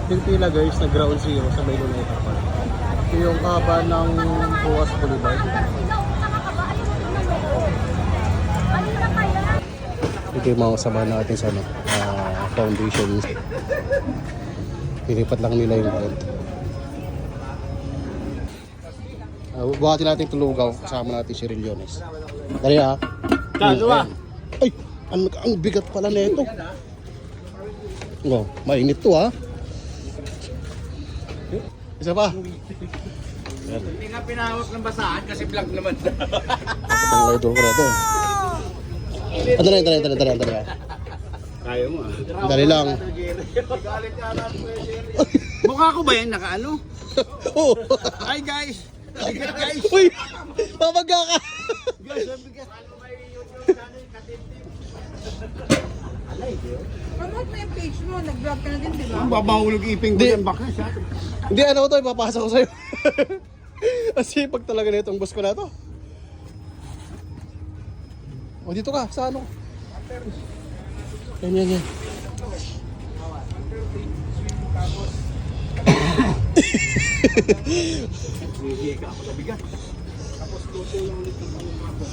Yung pila guys, na ground zero sa may Luneta Park. Ito yung haba ng Buwas Boulevard. Ito yung mga kasama natin sa foundation. Pinipat lang nila yung rent. Buhatin natin tulugaw. Kasama natin si Rillones. Dali ha. Ay! Ang bigat pala na ito. Oh, mainit to ha. Isa pa. Hindi nga pinahawak ng basahan kasi vlog naman. Ang idol ko na ito. Dali. Kaya mo ah. Dali lang. Mukha ko ba yan nakaano? Oh. Hi guys! Guys! Uy! Pamagka ka! Guys, sabi ka. Promote mo yung page mo, nag-vlog ka na din, di ba? Ang babahulog iping ko Di- yan baka siya. Hindi, ano ko to, ipapasa ko sa'yo. Kasi pag talaga na itong boss ko na to. O dito ka, sa ano? Yan. Hindi ka ako nabigat. Tapos dito yung ulit ng ako.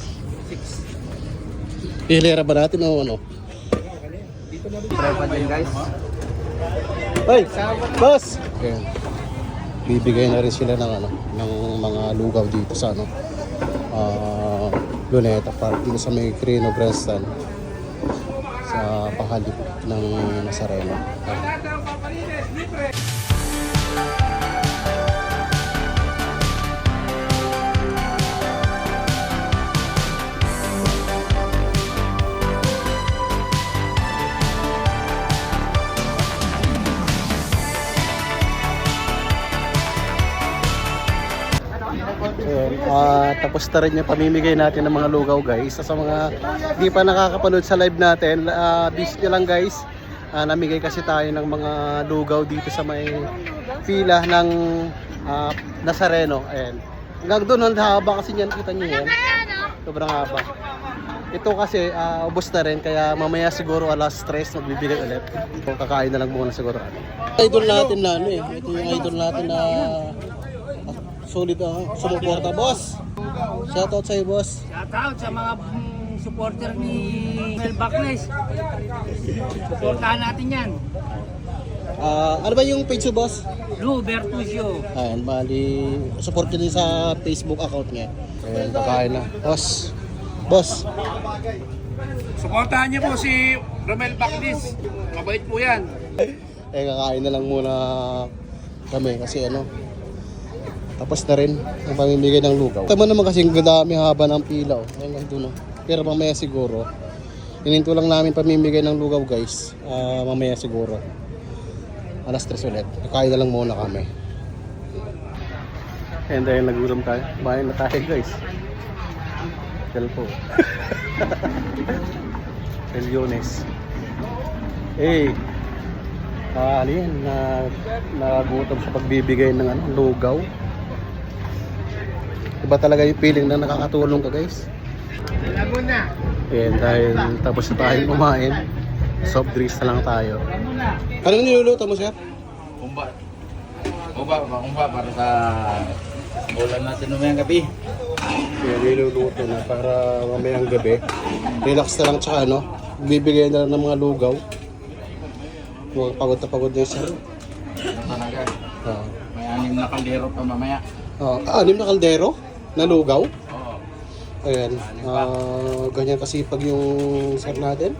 6. Hilera ba natin o ano? Try pa din guys. Hey! Boss! Okay. Bibigay na rin sila ng ano, ng mga lugaw dito sa ano. Luneta Park, dito sa may Crino Grandstand. Sa pahalip ng Nazareno. Tapos na rin yung pamimigay natin ng mga lugaw guys. Sa mga di pa nakakapanood sa live natin, visit nyo lang guys. Namigay kasi tayo ng mga lugaw dito sa may pila ng Nazareno. Ayan. Hanggang doon, ang haba kasi niyan, kita nyo yan. Sobrang haba. Ito kasi ubos na rin, kaya mamaya siguro alas 3 magbibigay ulit. Kakain na lang muna siguro. Idol natin na ano eh. Ito yung idol natin na solid sumuporta, boss. Shoutout sa'yo, boss. Shoutout sa mga supporter ni Mel Bacnes. Supportahan natin yan. Ano ba yung page mo, boss? Lou Bertuccio. Ayan, bali, support nyo din sa Facebook account niya. Ayan, kakain na. Boss. Supportahan niyo po si Romel Bacnes. Mabait po yan. Kakain na lang muna kami kasi ano, tapos na rin ang pamimigay ng lugaw. Tama naman kasi ang dami haba ng pila. Ayun doon. Pero mamaya siguro. Hininto lang namin pamimigay ng lugaw guys. Mamaya siguro. Alas 3 ulit. Kakain na lang muna kami. And dahil nagulam tayo. Kumain na tayo guys. Tel po. Rillones. Ano yan? Nagutom sa pagbibigay ng lugaw. Iba talaga yung feeling na nakakatulong ka guys. Lago na. And dahil tapos na tayo kumain, soft drinks na lang tayo. Anong niluluto mo, sir? Kumba para sa ulam natin mamayang gabi. Yan, niluluto na para mamayang gabi. Relax na lang, tsaka ano, bibigyan na lang ng mga lugaw. Pagod na pagod na yung sir. Talaga. May 6 na kaldero pa mamaya. 6 na kaldero na lugaw. Oo. Ayan, ganyan kasipag yung sir natin.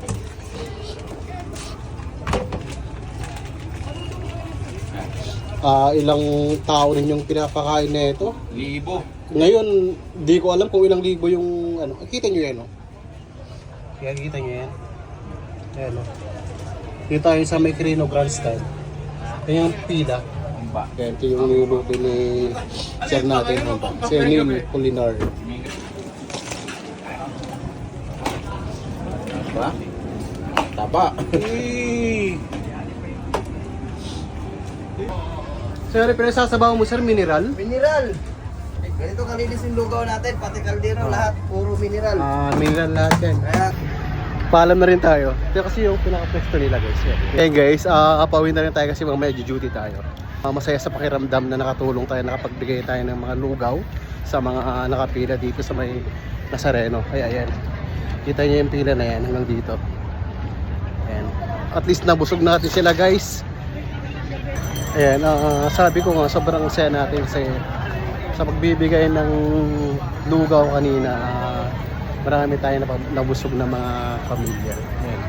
Ilang tao rin yung pinapakain na ito. 1,000. Ngayon, di ko alam kung ilang libo yung ano. Kita nyo yan, no? Kaya kita nyo yan. Ayan, no? Dito tayo sa may Crino Grandstand. Ayan yung pila. Kumba. Ayan, ito yung niluluto ni sir natin. Si Neil Culinar. Ba? Taba. Sir, pinasasabaw mo sir, mineral? Mineral. Ganito kalinis yung lugaw natin, pati kaldero lahat, puro mineral. Mineral lahat yan. Kaya Magpaalam na rin tayo. Ito kasi yung pinaka-pwesto nila guys. Ayan guys, pauwi na rin tayo kasi mga duty tayo. Masaya sa pakiramdam na nakatulong tayo, nakapagbigay tayo ng mga lugaw sa mga nakapila dito sa may Nazareno. Ay ayan. Kita niyo yung pila na yan hanggang dito. Ayan. At least nabusog natin sila guys. Ayan, sabi ko nga sobrang saya natin kasi sa pagbibigay ng lugaw kanina, marami tayong nabusog na mga pamilya. Ayan.